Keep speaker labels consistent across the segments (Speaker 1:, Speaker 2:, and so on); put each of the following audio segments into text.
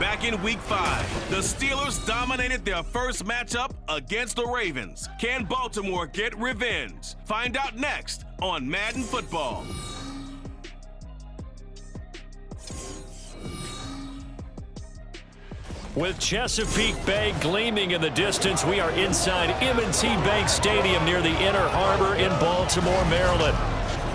Speaker 1: Back in Week 5, the Steelers dominated their first matchup against the Ravens. Can Baltimore get revenge? Find out next on Madden Football.
Speaker 2: With Chesapeake Bay gleaming in the distance, we are inside M&T Bank Stadium near the Inner Harbor in Baltimore, Maryland.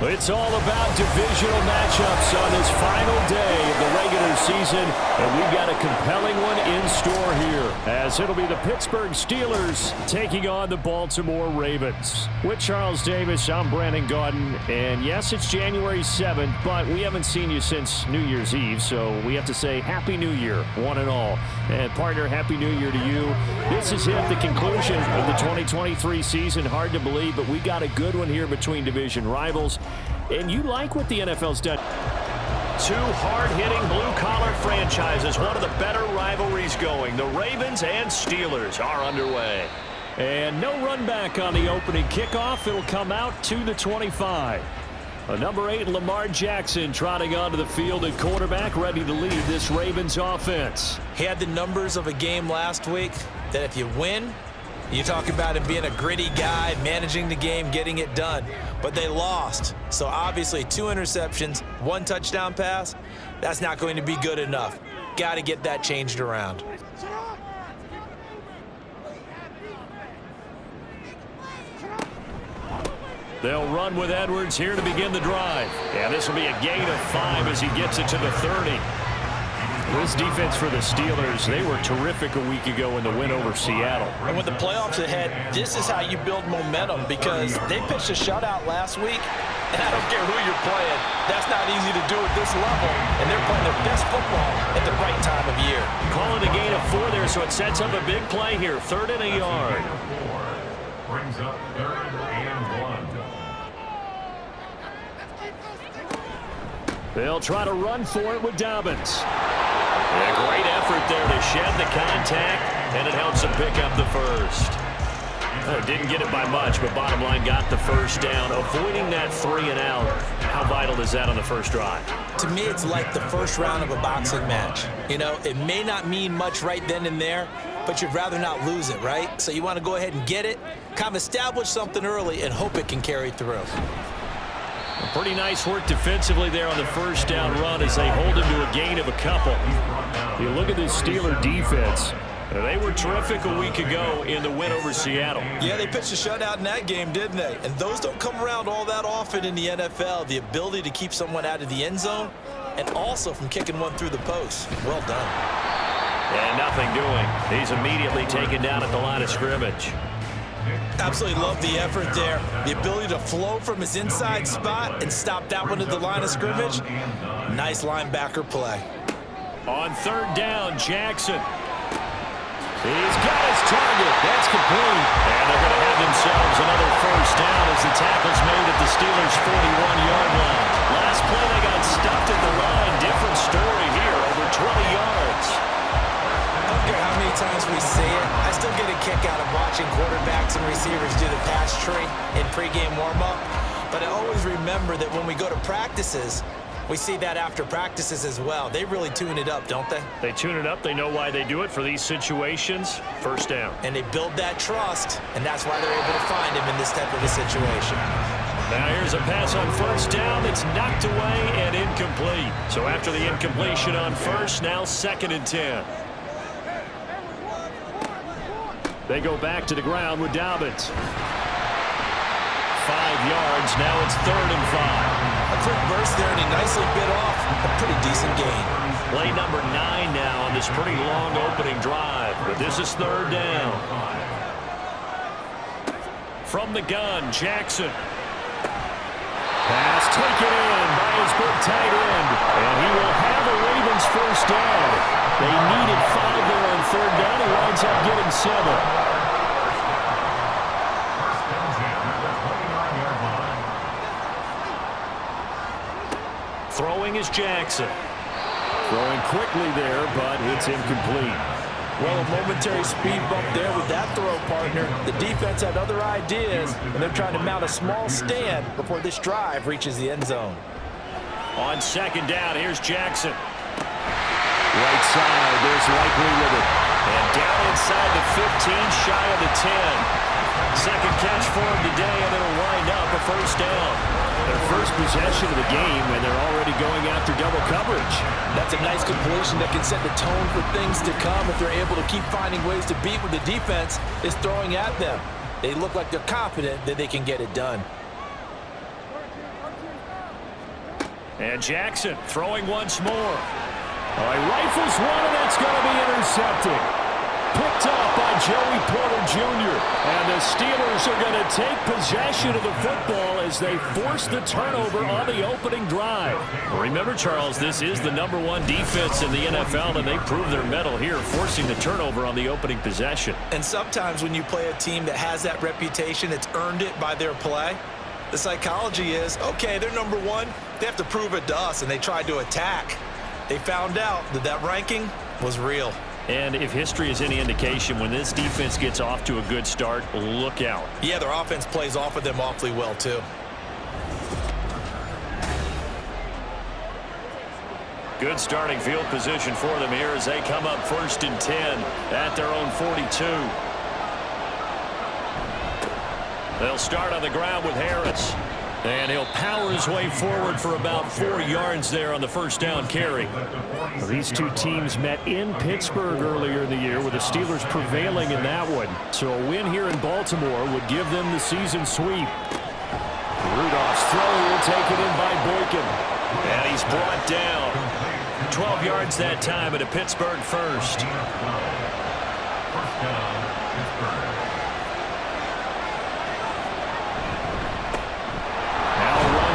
Speaker 2: It's all about divisional matchups on this final day of the regular season, and we've got a compelling one in store here, as it'll be the Pittsburgh Steelers taking on the Baltimore Ravens. With Charles Davis, I'm Brandon Gaudin, and yes, it's January 7th, but we haven't seen you since New Year's Eve, so we have to say Happy New Year, one and all. And partner, Happy New Year to you. This is the conclusion of the 2023 season. Hard to believe, but we got a good one here between division rivals. And you like what the NFL's done. Two hard-hitting blue-collar franchises, one of the better rivalries going. The Ravens and Steelers are underway. And no run back on the opening kickoff. It'll come out to the 25. Number 8, Lamar Jackson, trotting onto the field at quarterback, ready to lead this Ravens offense.
Speaker 3: He had the numbers of a game last week that if you win, you talk about him being a gritty guy, managing the game, getting it done. But they lost. So obviously 2 interceptions, 1 touchdown pass, that's not going to be good enough. Got to get that changed around.
Speaker 2: They'll run with Edwards here to begin the drive. And this will be a gain of 5 as he gets it to the 30. This defense for the Steelers, they were terrific a week ago in the win over Seattle.
Speaker 3: And with the playoffs ahead, this is how you build momentum, because they pitched a shutout last week, and I don't care who you're playing. That's not easy to do at this level, and they're playing their best football at the right time of year.
Speaker 2: Calling a gain of 4 there, so it sets up a big play here. 3rd and a yard.
Speaker 4: Brings up 3rd and 1.
Speaker 2: They'll try to run for it with Dobbins. A great effort there to shed the contact, and it helps him pick up the first. Didn't get it by much, but bottom line got the first down, avoiding that 3 and out. How vital is that on the first drive?
Speaker 3: To me, it's like the first round of a boxing match. You know, it may not mean much right then and there, but you'd rather not lose it, right? So you want to go ahead and get it, kind of establish something early, and hope it can carry through.
Speaker 2: Pretty nice work defensively there on the first down run as they hold him to a gain of a couple. You look at this Steeler defense. They were terrific a week ago in the win over Seattle.
Speaker 3: Yeah, they pitched a shutout in that game, didn't they? And those don't come around all that often in the NFL. The ability to keep someone out of the end zone and also from kicking one through the post. Well done.
Speaker 2: And nothing doing. He's immediately taken down at the line of scrimmage.
Speaker 3: Absolutely love the effort there. The ability to flow from his inside spot and stop that one at the line of scrimmage. Nice linebacker play.
Speaker 2: On 3rd down, Jackson. He's got his target. That's complete. And they're going to have themselves another first down as the tackle's made at the Steelers' 41-yard line. Last play, they got stuffed at the line. Different story here, over 20 yards.
Speaker 3: I don't care how many times we see it. I still get a kick out of watching quarterbacks and receivers do the pass tree in pregame warm-up. But I always remember that when we go to practices, we see that after practices as well. They really tune it up, don't they?
Speaker 2: They tune it up. They know why they do it for these situations. First down.
Speaker 3: And they build that trust, and that's why they're able to find him in this type of a situation.
Speaker 2: Now here's a pass on first down that's knocked away and incomplete. So after the incompletion on first, now 2nd and 10. They go back to the ground with Dobbins. 5 yards. Now it's 3rd and 5.
Speaker 3: A quick burst there, and he nicely bit off a pretty decent gain.
Speaker 2: Play number 9 now on this pretty long opening drive. But this is 3rd down. From the gun, Jackson. Pass taken in by his big tight end. And he will have a Ravens first down. They needed 5 there on 3rd down. He winds up getting 7. Throwing is Jackson. Throwing quickly there, but it's incomplete.
Speaker 3: Well, a momentary speed bump there with that throw, partner. The defense had other ideas, and they're trying to mount a small stand before this drive reaches the end zone.
Speaker 2: On 2nd down, here's Jackson. Right side, there's Likely with it. And down inside the 15, shy of the 10. Second catch for him today, and it'll wind up a first down. Their first possession of the game, and they're already going after double coverage.
Speaker 3: That's a nice completion that can set the tone for things to come if they're able to keep finding ways to beat what the defense is throwing at them. They look like they're confident that they can get it done.
Speaker 2: And Jackson throwing once more. All right, rifles one, and that's going to be intercepted. Picked up by Joey Porter Jr. And the Steelers are going to take possession of the football as they force the turnover on the opening drive. Remember, Charles, this is the #1 defense in the NFL, and they prove their mettle here, forcing the turnover on the opening possession.
Speaker 3: And sometimes when you play a team that has that reputation, it's earned it by their play. The psychology is, okay, they're #1. They have to prove it to us, and they tried to attack. They found out that that ranking was real.
Speaker 2: And if history is any indication, when this defense gets off to a good start, look out.
Speaker 3: Yeah, their offense plays off of them awfully well, too.
Speaker 2: Good starting field position for them here as they come up 1st and 10 at their own 42. They'll start on the ground with Harris. And he'll power his way forward for about 4 yards there on the first down carry. Well, these two teams met in Pittsburgh earlier in the year, with the Steelers prevailing in that one. So a win here in Baltimore would give them the season sweep. Rudolph's throw will take it in by Boykin. And he's brought down. 12 yards that time at a Pittsburgh first.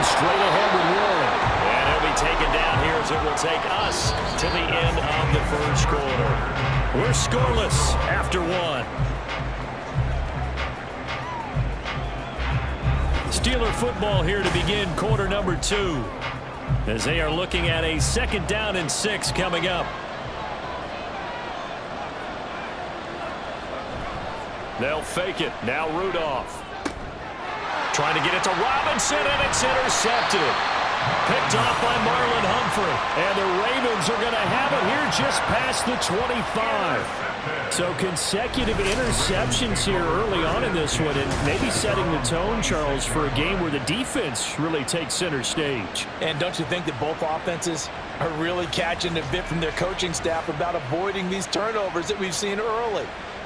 Speaker 2: Straight ahead with Warren. And he'll be taken down here as it will take us to the end of the first quarter. We're scoreless after 1. Steeler football here to begin quarter number 2, as they are looking at a 2nd down and 6 coming up. They'll fake it. Now Rudolph. Trying to get it to Robinson, and it's intercepted. Picked off by Marlon Humphrey. And the Ravens are going to have it here just past the 25. So consecutive interceptions here early on in this one, and maybe setting the tone, Charles, for a game where the defense really takes center stage.
Speaker 3: And don't you think that both offenses are really catching a bit from their coaching staff about avoiding these turnovers that we've seen early?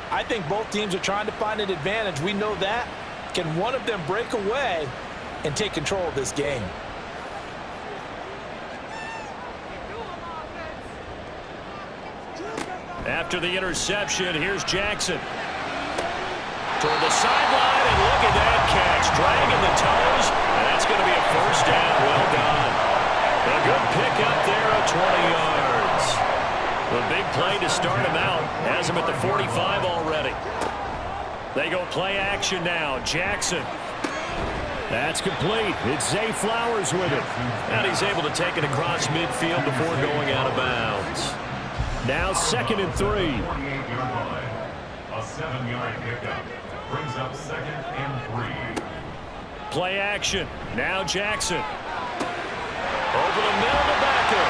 Speaker 3: I think both teams are trying to find an advantage. We know that. Can one of them break away and take control of this game?
Speaker 2: After the interception, here's Jackson. Toward the sideline, and look at that catch. Dragging the toes, and that's going to be a first down. Well done. A good pickup there at 20 yards. The big play to start him out. Has him at the 45 already. They go play action now. Jackson. That's complete. It's Zay Flowers with it. And he's able to take it across midfield before going out of bounds. Now 2nd and 3.
Speaker 4: 48-yard line. A 7-yard pickup. Brings up 2nd and 3.
Speaker 2: Play action. Now Jackson. Over the middle to Beckham.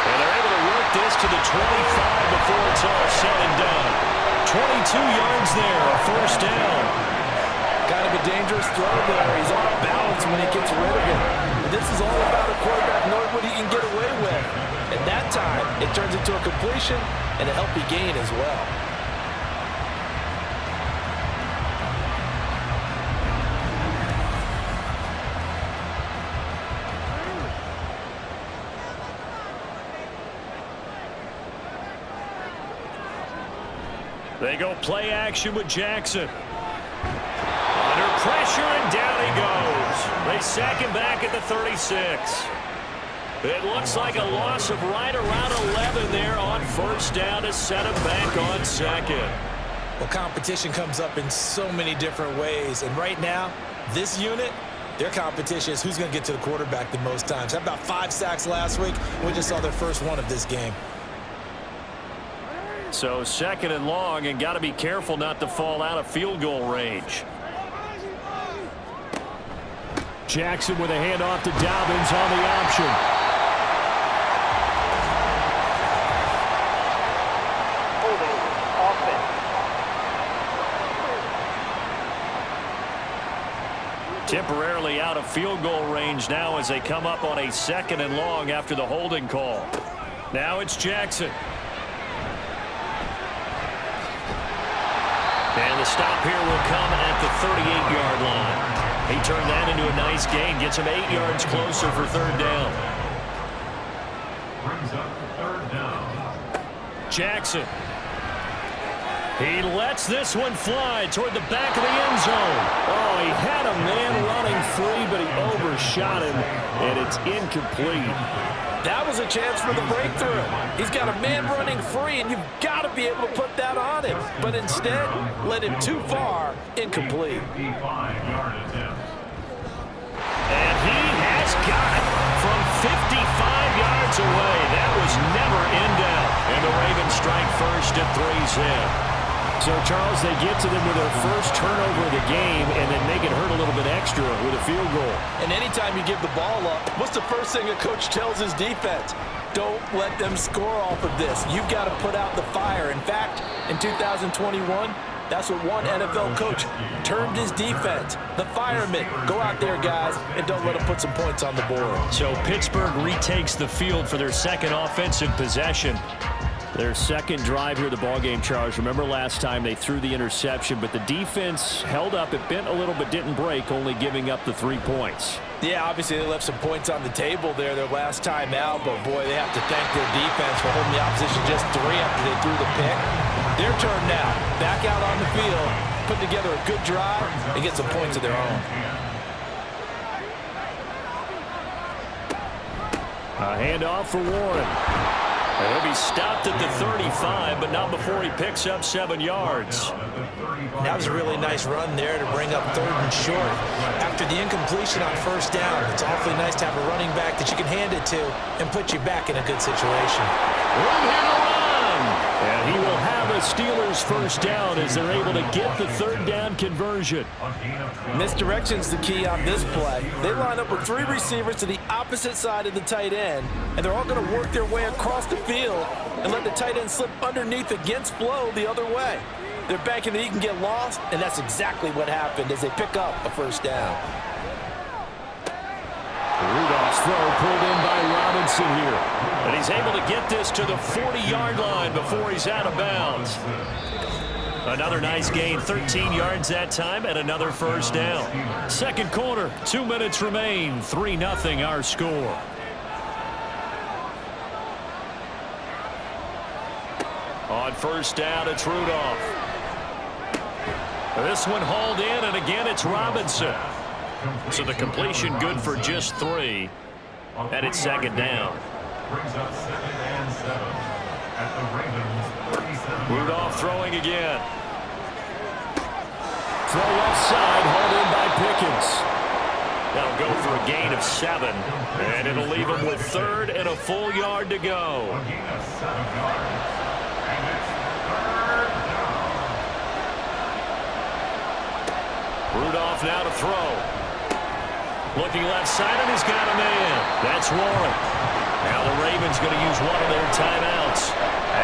Speaker 2: And they're able to work this to the 25 before it's all said and done. 22 yards there, a first down.
Speaker 3: Kind of a dangerous throw there. He's off balance when he gets rid of it. But this is all about a quarterback knowing what he can get away with. At that time, it turns into a completion and a healthy gain as well.
Speaker 2: They go play action with Jackson. Under pressure, and down he goes. They sack him back at the 36. It looks like a loss of right around 11 there on first down to set him back on 2nd.
Speaker 3: Well, competition comes up in so many different ways. And right now, this unit, their competition is who's going to get to the quarterback the most times. How about 5 sacks last week? We just saw their first one of this game.
Speaker 2: So 2nd and long, and got to be careful not to fall out of field goal range. Jackson with a handoff to Dobbins on the option. Temporarily out of field goal range now as they come up on a 2nd and long after the holding call. Now it's Jackson. And the stop here will come at the 38-yard line. He turned that into a nice gain, gets him 8 yards closer for 3rd down.
Speaker 4: Brings up 3rd down.
Speaker 2: Jackson. He lets this one fly toward the back of the end zone. Oh, he had a man running free, but he overshot him, and it's incomplete.
Speaker 3: That was a chance for the breakthrough. He's got a man running free, and you've got to be able to put that on him. But instead, led him too far, incomplete.
Speaker 4: 55-yard attempt.
Speaker 2: And he has got it from 55 yards away. That was never in doubt. And the Ravens strike first at 3-zip. So, Charles, they get to them with their first turnover of the game and then make it hurt a little bit extra with a field goal.
Speaker 3: And anytime you give the ball up, what's the first thing a coach tells his defense? Don't let them score off of this. You've got to put out the fire. In fact, in 2021, that's what one NFL coach termed his defense. The firemen. Go out there, guys, and don't let them put some points on the board.
Speaker 2: So Pittsburgh retakes the field for their 2nd offensive possession. Their 2nd drive here of the ballgame, Charles. Remember last time they threw the interception, but the defense held up. It bent a little but didn't break, only giving up the 3 points.
Speaker 3: Yeah, obviously they left some points on the table there their last time out, but boy, they have to thank their defense for holding the opposition just 3 after they threw the pick. Their turn now. Back out on the field, put together a good drive, and get some points of their own.
Speaker 2: A handoff for Warren. He'll be stopped at the 35, but not before he picks up 7 yards.
Speaker 3: That was a really nice run there to bring up 3rd and short. After the incompletion on 1st down, it's awfully nice to have a running back that you can hand it to and put you back in a good situation.
Speaker 2: Run here to run! And he will have a Steelers 1st down as they're able to get the 3rd down conversion.
Speaker 3: Misdirection's the key on this play. They line up with 3 receivers to the opposite side of the tight end, and they're all going to work their way across the field and let the tight end slip underneath against flow the other way. They're banking that he can get lost, and that's exactly what happened as they pick up a 1st down.
Speaker 2: Rudolph's throw pulled in by Robinson here. And he's able to get this to the 40-yard line before he's out of bounds. Another nice gain, 13 yards that time, and another 1st down. 2nd quarter, 2 minutes remain, 3-0 our score. On 1st down, it's Rudolph. This one hauled in, and again it's Robinson. So the completion good for just 3, and it's 2nd down.
Speaker 4: Brings up 2nd and 7 at the Ravens 37.
Speaker 2: Rudolph throwing again. Throw left side, hauled in by Pickens. That'll go for a gain of 7, and it'll leave him with 3rd and a full yard to go.
Speaker 4: A gain of 7 yards, and it's 3rd down.
Speaker 2: Rudolph now to throw. Looking left side, and he's got a man. That's Warren. Now the Ravens going to use one of their timeouts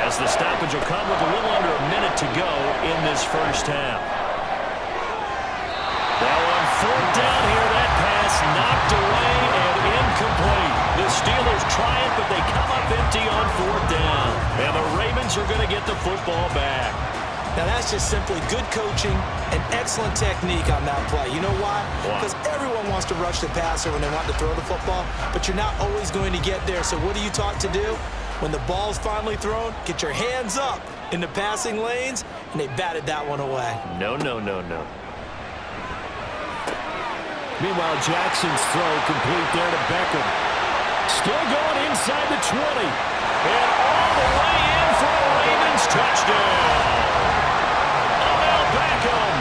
Speaker 2: as the stoppage will come with a little under a minute to go in this 1st half. Now on 4th down here, that pass knocked away and incomplete. The Steelers try it, but they come up empty on 4th down. And the Ravens are going to get the football back.
Speaker 3: Now, that's just simply good coaching and excellent technique on that play. You know why? Because everyone wants to rush the passer when they want to throw the football, but you're not always going to get there. So what are you taught to do? When the ball's finally thrown, get your hands up in the passing lanes, and they batted that one away.
Speaker 2: No. Meanwhile, Jackson's throw complete there to Beckham. Still going inside the 20. And all the way in for a Ravens touchdown. Beckham,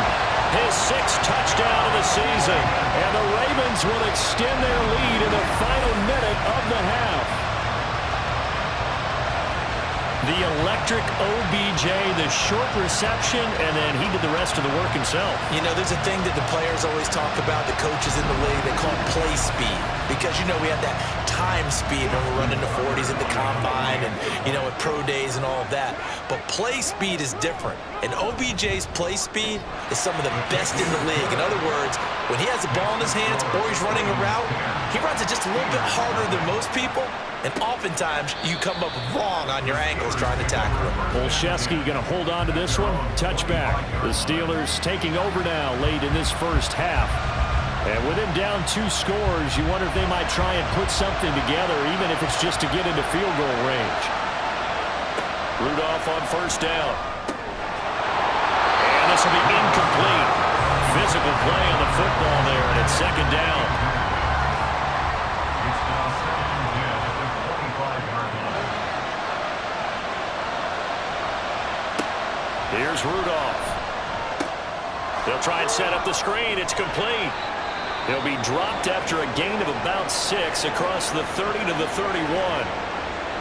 Speaker 2: his 6th touchdown of the season. And the Ravens will extend their lead in the final minute of the half. The electric OBJ, the short reception, and then he did the rest of the work himself.
Speaker 3: You know, there's a thing that the players always talk about, the coaches in the league, they call it play speed. Because, you know, we had that time speed when we're running the 40s at the combine and, you know, at pro days and all of that. But play speed is different. And OBJ's play speed is some of the best in the league. In other words, when he has the ball in his hands or he's running a route, he runs it just a little bit harder than most people. And oftentimes, you come up wrong on your ankles trying to tackle him.
Speaker 2: Olszewski going to hold on to this one. Touchback. The Steelers taking over now late in this first half. And with him down 2 scores, you wonder if they might try and put something together, even if it's just to get into field goal range. Rudolph on first down. And this will be incomplete. Physical play on the football there, and it's second down.
Speaker 4: It's now second and 10 at the 45-yard line.
Speaker 2: Here's Rudolph. They'll try and set up the screen. It's complete. He'll be dropped after a gain of about 6 across the 30 to the 31.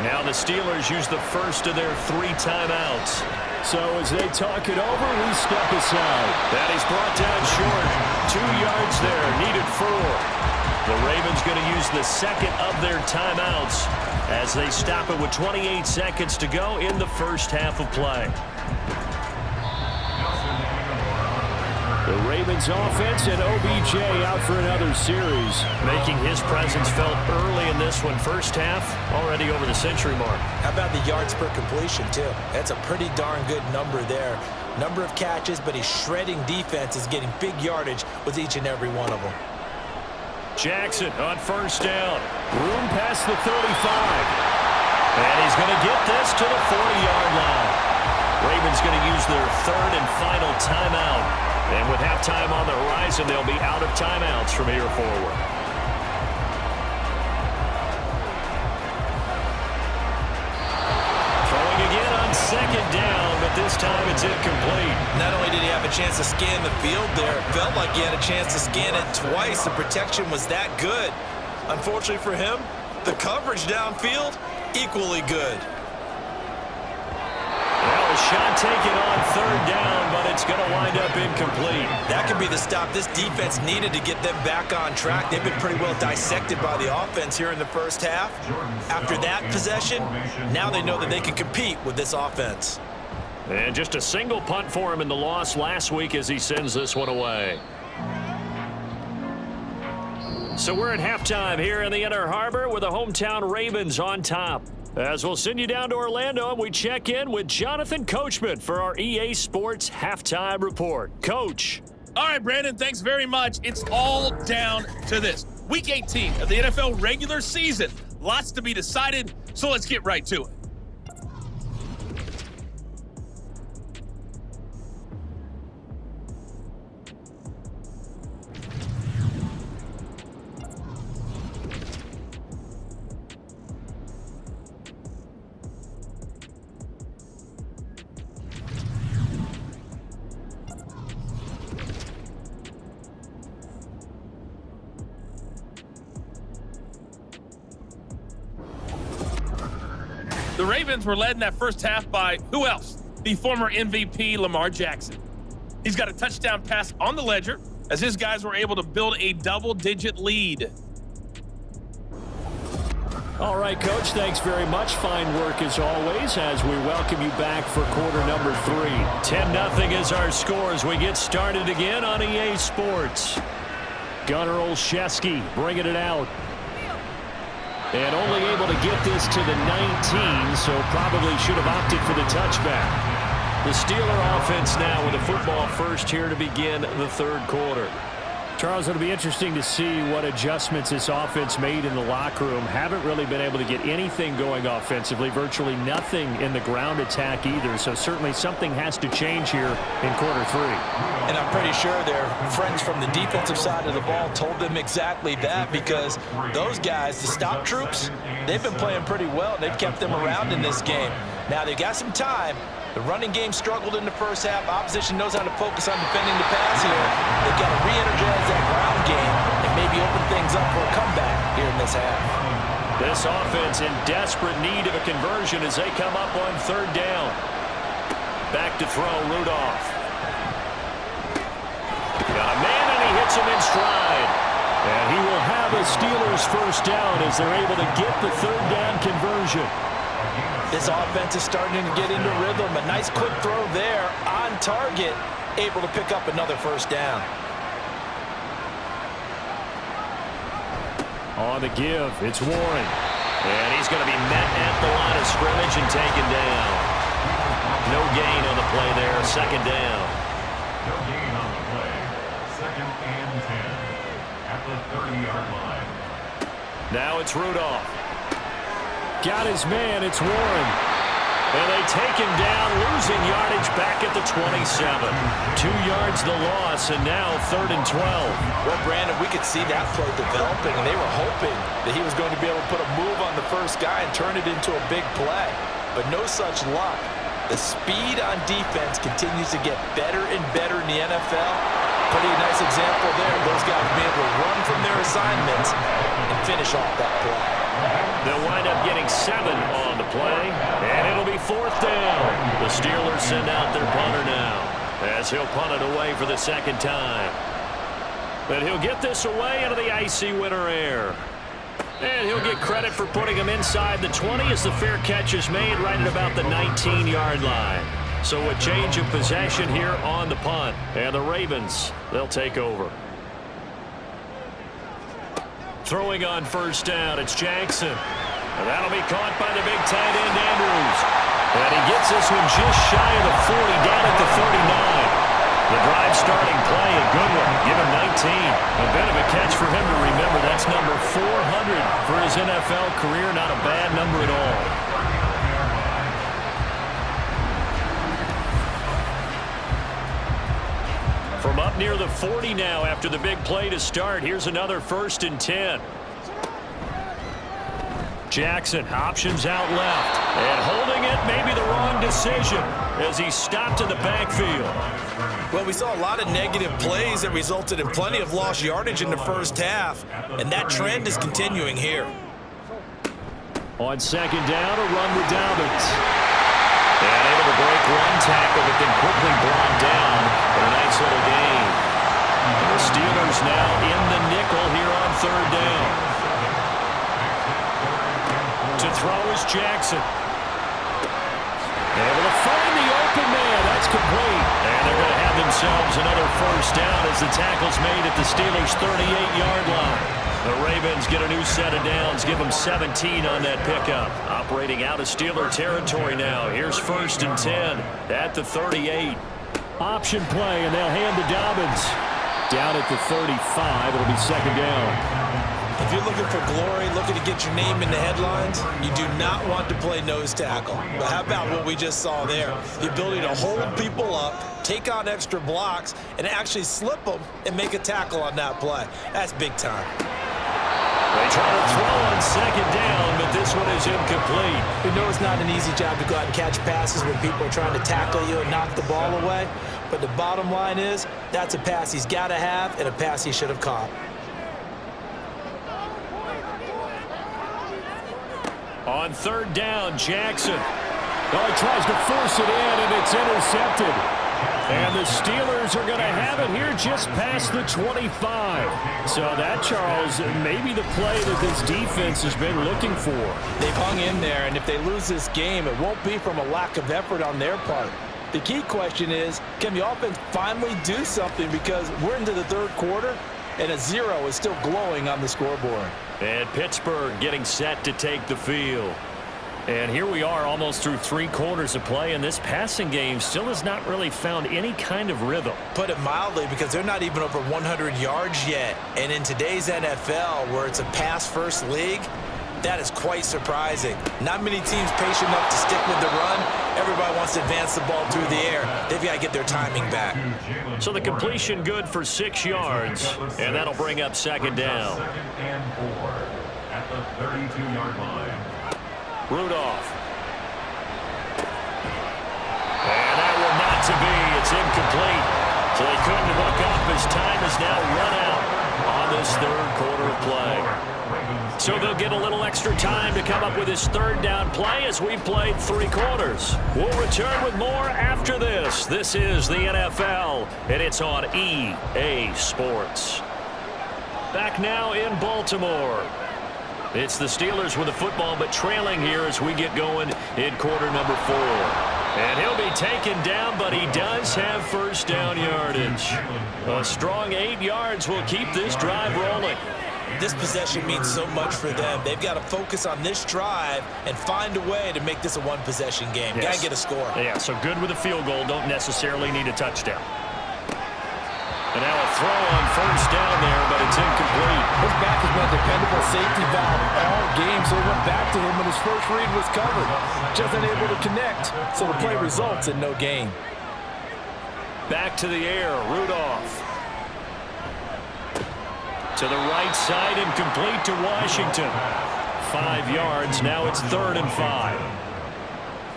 Speaker 2: Now the Steelers use the first of their 3 timeouts. So as they talk it over, we step aside. That is brought down short. 2 yards there, needed 4. The Ravens going to use the second of their timeouts as they stop it with 28 seconds to go in the first half of play. The Ravens offense and OBJ out for another series, making his presence felt early in this one. First half, already over the century mark.
Speaker 3: How about the yards per completion, too? That's a pretty darn good number there. Number of catches, but he's shredding defenses, getting big yardage with each and every one of them.
Speaker 2: Jackson on first down. Room past the 35. And he's going to get this to the 40-yard line. Ravens going to use their third and final timeout. And with halftime on the horizon, they'll be out of timeouts from here forward. Throwing again on second down, but this time it's incomplete.
Speaker 3: Not only did he have a chance to scan the field there, it felt like he had a chance to scan it twice. The protection was that good. Unfortunately for him, the coverage downfield, equally good.
Speaker 2: Well, a shot taken on third down, but it's going to wind up incomplete.
Speaker 3: That could be the stop this defense needed to get them back on track. They've been pretty well dissected by the offense here in the first half. After that possession, now they know that they can compete with this offense.
Speaker 2: And just a single punt for him in the loss last week as he sends this one away. So we're at halftime here in the Inner Harbor with the hometown Ravens on top. As we'll send you down to Orlando, and we check in with Jonathan Coachman for our EA Sports Halftime Report. Coach.
Speaker 5: All right, Brandon, thanks very much. It's all down to this. Week 18 of the NFL regular season. Lots to be decided, so let's get right to it. The Ravens were led in that first half by who else? The former MVP, Lamar Jackson. He's got a touchdown pass on the ledger as his guys were able to build a double-digit lead.
Speaker 2: All right, Coach, thanks very much. Fine work as always as we welcome you back for quarter number 3. 10-0 is our score as we get started again on EA Sports. Gunnar Olszewski bringing it out. And only able to get this to the 19, so probably should have opted for the touchback. The Steeler offense now with the football first here to begin the third quarter. Charles, it'll be interesting to see what adjustments this offense made in the locker room. Haven't really been able to get anything going offensively, virtually nothing in the ground attack either. So certainly something has to change here in quarter 3.
Speaker 3: And I'm pretty sure their friends from the defensive side of the ball told them exactly that, because those guys, the stop troops, they've been playing pretty well. They've kept them around in this game. Now they've got some time. The running game struggled in the first half. Opposition knows how to focus on defending the pass here. They've got to re-energize that ground game and maybe open things up for a comeback here in this half.
Speaker 2: This offense in desperate need of a conversion as they come up on third down. Back to throw, Rudolph. Got a man, and he hits him in stride. And he will have a Steelers first down as they're able to get the third down conversion.
Speaker 3: This offense is starting to get into rhythm. A nice quick throw there on target, able to pick up another first down.
Speaker 2: On the give, it's Warren. And he's going to be met at the line of scrimmage and taken down. No gain on the play there, second down.
Speaker 4: No gain on the play. Second and 10 at the 30-yard line.
Speaker 2: Now it's Rudolph. Got his man, it's Warren. And they take him down, losing yardage back at the 27. 2 yards the loss, and now 3rd and 12.
Speaker 3: Well, Brandon, we could see that play developing, and they were hoping that he was going to be able to put a move on the first guy and turn it into a big play. But no such luck. The speed on defense continues to get better and better in the NFL. Pretty nice example there. Those guys being able to run from their assignments and finish off that play.
Speaker 2: They'll wind up getting 7 on the play, and it'll be 4th down. The Steelers send out their punter now as he'll punt it away for the second time. But he'll get this away into the icy winter air. And he'll get credit for putting him inside the 20 as the fair catch is made right at about the 19-yard line. So a change of possession here on the punt. And the Ravens, they'll take over. Throwing on first down, it's Jackson. And that'll be caught by the big tight end, Andrews. And he gets this one just shy of the 40, down at the 39. The drive starting play, a good one. Give him 19. A bit of a catch for him to remember. That's number 400 for his NFL career. Not a bad number at all. From up near the 40 now after the big play to start. Here's another 1st and 10. Jackson options out left. And holding it, maybe the wrong decision as he stopped in the backfield.
Speaker 3: Well, we saw a lot of negative plays that resulted in plenty of lost yardage in the first half, and that trend is continuing here.
Speaker 2: On second down, a run with Dobbins. And able to break one tackle, but then quickly brought down for a nice little gain. The Steelers now in the nickel here on 3rd down. To throw is Jackson. Able to find the open man. That's complete. And they're going to have themselves another first down as the tackle's made at the Steelers' 38-yard line. The Ravens get a new set of downs, give them 17 on that pickup. Operating out of Steeler territory now. Here's 1st and 10 at the 38. Option play, and they'll hand to Dobbins. Down at the 35, it'll be second down.
Speaker 3: If you're looking for glory, looking to get your name in the headlines, you do not want to play nose tackle. But how about what we just saw there? The ability to hold people up, take on extra blocks, and actually slip them and make a tackle on that play. That's big time.
Speaker 2: They try to throw on second down, but this one is incomplete.
Speaker 3: We know it's not an easy job to go out and catch passes when people are trying to tackle you and knock the ball away. But the bottom line is, that's a pass he's got to have and a pass he should have caught.
Speaker 2: On 3rd down, Jackson. Well, he tries to force it in, and it's intercepted. And the Steelers are going to have it here just past the 25. So that, Charles, maybe the play that this defense has been looking for.
Speaker 3: They've hung in there, and if they lose this game, it won't be from a lack of effort on their part. The key question is, can the offense finally do something? Because we're into the 3rd quarter, and a 0 is still glowing on the scoreboard.
Speaker 2: And Pittsburgh getting set to take the field. And here we are almost through 3 quarters of play, and this passing game still has not really found any kind of rhythm.
Speaker 3: Put it mildly, because they're not even over 100 yards yet. And in today's NFL, where it's a pass-first league, that is quite surprising. Not many teams patient enough to stick with the run. Everybody wants to advance the ball through the air. They've got to get their timing back.
Speaker 2: So the completion good for 6 yards, and that'll bring up second down.
Speaker 4: 2nd and 4 at the 32-yard line.
Speaker 2: Rudolph. And that will not to be. It's incomplete. So they couldn't look up as time is now run out on this 3rd quarter of play. So they'll get a little extra time to come up with this 3rd down play as we played 3 quarters. We'll return with more after this. This is the NFL, and it's on EA Sports. Back now in Baltimore. It's the Steelers with the football, but trailing here as we get going in quarter number 4. And he'll be taken down, but he does have first down yardage. A strong 8 yards will keep this drive rolling.
Speaker 3: This possession means so much for them. They've got to focus on this drive and find a way to make this a one-possession game.
Speaker 2: Yes.
Speaker 3: Got to get a score.
Speaker 2: Yeah, so good with a field goal. Don't necessarily need a touchdown. And now a throw on first down there, but it's incomplete.
Speaker 6: His back has been a dependable safety valve all game, so he went back to him when his first read was covered. Just unable to connect, so the play results in no gain.
Speaker 2: Back to the air, Rudolph. To the right side, incomplete to Washington. 5 yards, now it's 3rd and 5.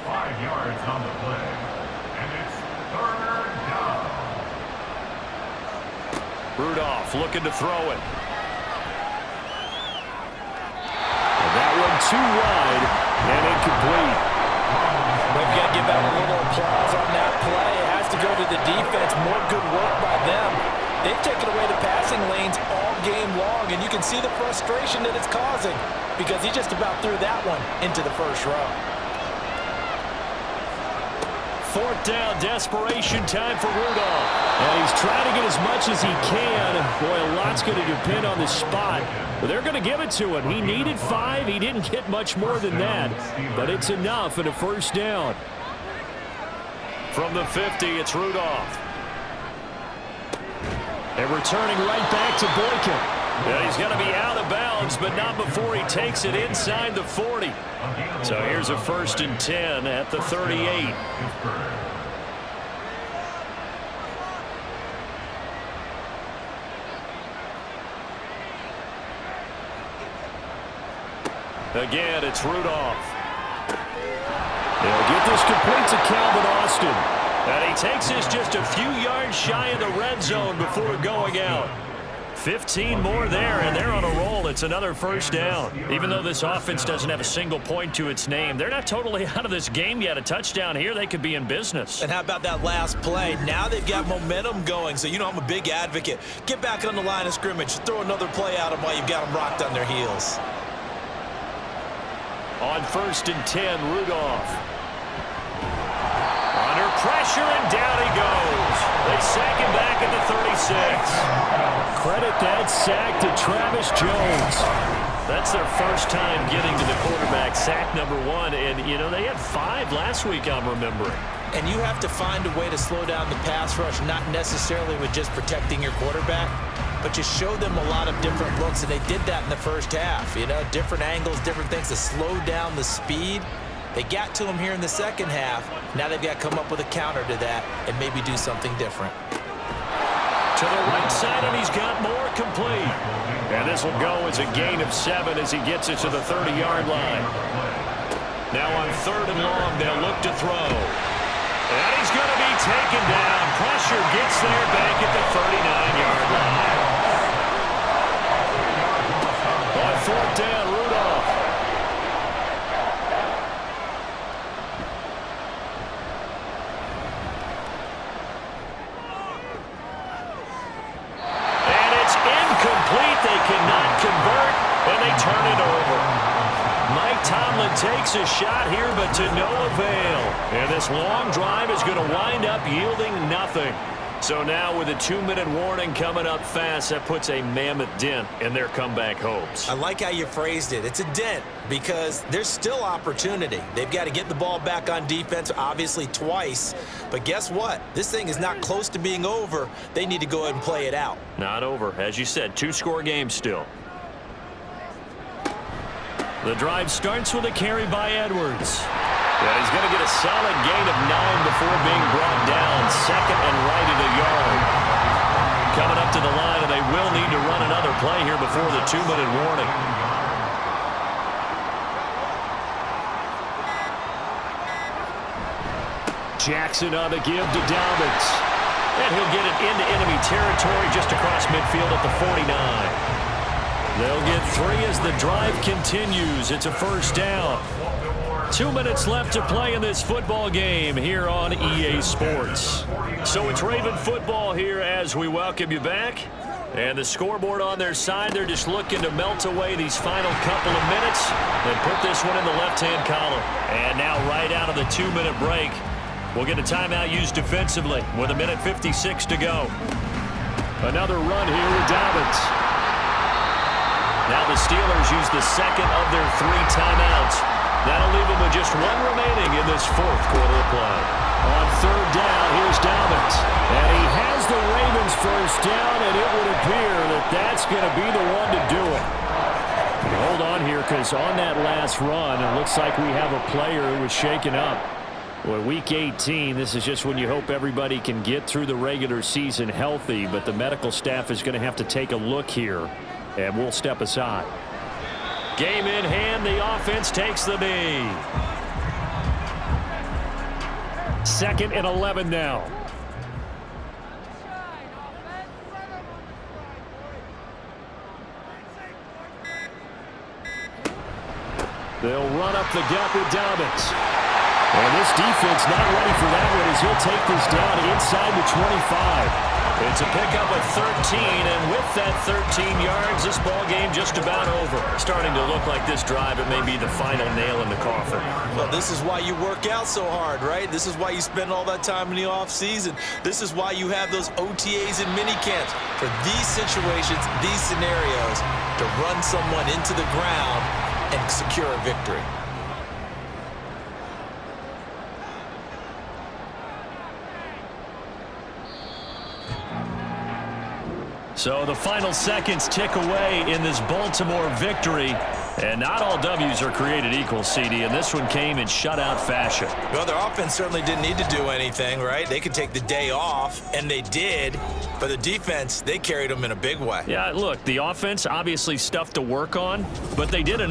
Speaker 4: 5 yards on the play, and it's 3rd down.
Speaker 2: Rudolph looking to throw it. And that one too wide and incomplete.
Speaker 6: We've got to give out a little applause on that play. It has to go to the defense. More good work by them. They've taken away the passing lanes all game long, and you can see the frustration that it's causing because he just about threw that one into the first row.
Speaker 2: 4th down, desperation time for Rudolph. And he's trying to get as much as he can. Boy, a lot's going to depend on the spot. But they're going to give it to him. He needed 5. He didn't get much more than that. But it's enough at a first down. From the 50, it's Rudolph. And returning right back to Boykin. And he's going to be out of bounds, but not before he takes it inside the 40. So here's a 1st and 10 at the 38. Again, it's Rudolph. They'll get this complete to Calvin Austin. And he takes this just a few yards shy of the red zone before going out. 15 more there, and they're on a roll. It's another first down. Even though this offense doesn't have a single point to its name, they're not totally out of this game yet. A touchdown here, they could be in business.
Speaker 3: And how about that last play? Now they've got momentum going, so you know I'm a big advocate. Get back on the line of scrimmage. Throw another play at them while you've got them rocked on their heels.
Speaker 2: On 1st and 10, Rudolph. Under pressure, and down he goes. They sack him back at the 36. Credit that sack to Travis Jones. That's their first time getting to the quarterback, sack number 1. And, you know, they had 5 last week, I'm remembering.
Speaker 3: And you have to find a way to slow down the pass rush, not necessarily with just protecting your quarterback, but just show them a lot of different looks. And they did that in the first half. You know, different angles, different things to slow down the speed. They got to him here in the second half. Now they've got to come up with a counter to that and maybe do something different.
Speaker 2: To the right side, and he's got more complete. And this will go as a gain of 7 as he gets it to the 30-yard line. Now on 3rd and long, they'll look to throw. And he's going to be taken down. Pressure gets there back at the 39-yard line. On 4th down, Rudolph. They cannot convert, and they turn it over. Mike Tomlin takes a shot here, but to no avail. And this long drive is going to wind up yielding nothing. So now with a 2-minute warning coming up fast, that puts a mammoth dent in their comeback hopes.
Speaker 3: I like how you phrased it. It's a dent because there's still opportunity. They've got to get the ball back on defense, obviously twice. But guess what? This thing is not close to being over. They need to go ahead and play it out.
Speaker 2: Not over. As you said, 2-score game still. The drive starts with a carry by Edwards. Yeah, he's going to get a solid gain of 9 before being brought down. 2nd and right at a yard. Coming up to the line, and they will need to run another play here before the 2-minute warning. Jackson on the give to Dobbins. And he'll get it into enemy territory just across midfield at the 49. They'll get 3 as the drive continues. It's a first down. 2 minutes left to play in this football game here on EA Sports. So it's Raven football here as we welcome you back. And the scoreboard on their side, they're just looking to melt away these final couple of minutes and put this one in the left-hand column. And now right out of the 2-minute break, we'll get a timeout used defensively with 1:56 to go. Another run here with Dobbins. Now the Steelers use the second of their 3 timeouts. That'll leave them with just 1 remaining in this 4th quarter of play. On 3rd down, here's Dobbins. And he has the Ravens first down, and it would appear that that's going to be the one to do it. Hold on here, because on that last run, it looks like we have a player who was shaken up. Well, Week 18, this is just when you hope everybody can get through the regular season healthy, but the medical staff is going to have to take a look here, and we'll step aside. Game in hand, the offense takes the knee. 2nd and 11 now. They'll run up the gut with Dobbins. And this defense not ready for that one as he'll take this down inside the 25. It's a pickup of 13, and with that 13 yards, this ball game just about over. Starting to look like this drive, it may be the final nail in the coffin.
Speaker 3: Well, this is why you work out so hard, right? This is why you spend all that time in the offseason. This is why you have those OTAs and minicamps for these situations, these scenarios, to run someone into the ground and secure a victory.
Speaker 2: So the final seconds tick away in this Baltimore victory. And not all W's are created equal, CD, and this one came in shutout fashion.
Speaker 3: Well, their offense certainly didn't need to do anything, right? They could take the day off, and they did. But the defense, they carried them in a big way.
Speaker 2: Yeah, look, the offense, obviously stuff to work on, but they did enough.